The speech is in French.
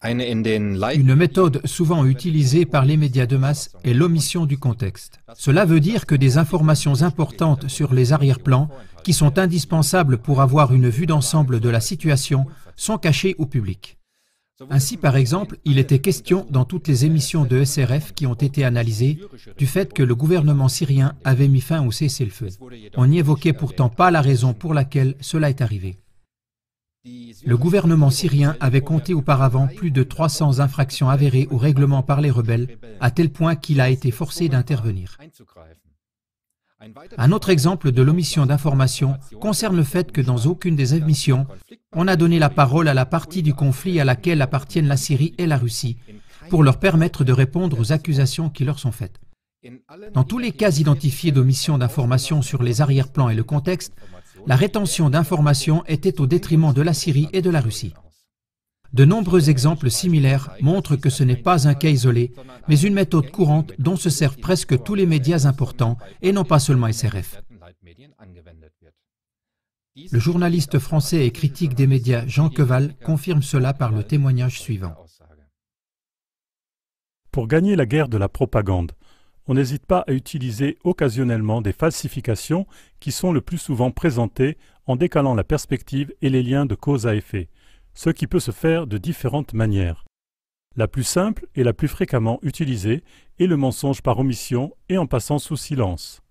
Une méthode souvent utilisée par les médias de masse est l'omission du contexte. Cela veut dire que des informations importantes sur les arrière-plans, qui sont indispensables pour avoir une vue d'ensemble de la situation, sont cachées au public. Ainsi, par exemple, il était question dans toutes les émissions de SRF qui ont été analysées du fait que le gouvernement syrien avait mis fin au cessez-le-feu. On n'y évoquait pourtant pas la raison pour laquelle cela est arrivé. Le gouvernement syrien avait compté auparavant plus de 300 infractions avérées au règlement par les rebelles, à tel point qu'il a été forcé d'intervenir. Un autre exemple de l'omission d'informations concerne le fait que dans aucune des émissions, on a donné la parole à la partie du conflit à laquelle appartiennent la Syrie et la Russie, pour leur permettre de répondre aux accusations qui leur sont faites. Dans tous les cas identifiés d'omission d'informations sur les arrière-plans et le contexte, la rétention d'informations était au détriment de la Syrie et de la Russie. De nombreux exemples similaires montrent que ce n'est pas un cas isolé, mais une méthode courante dont se servent presque tous les médias importants et non pas seulement SRF. Le journaliste français et critique des médias Jean Queval confirme cela par le témoignage suivant. Pour gagner la guerre de la propagande, on n'hésite pas à utiliser occasionnellement des falsifications qui sont le plus souvent présentées en décalant la perspective et les liens de cause à effet, ce qui peut se faire de différentes manières. La plus simple et la plus fréquemment utilisée est le mensonge par omission et en passant sous silence.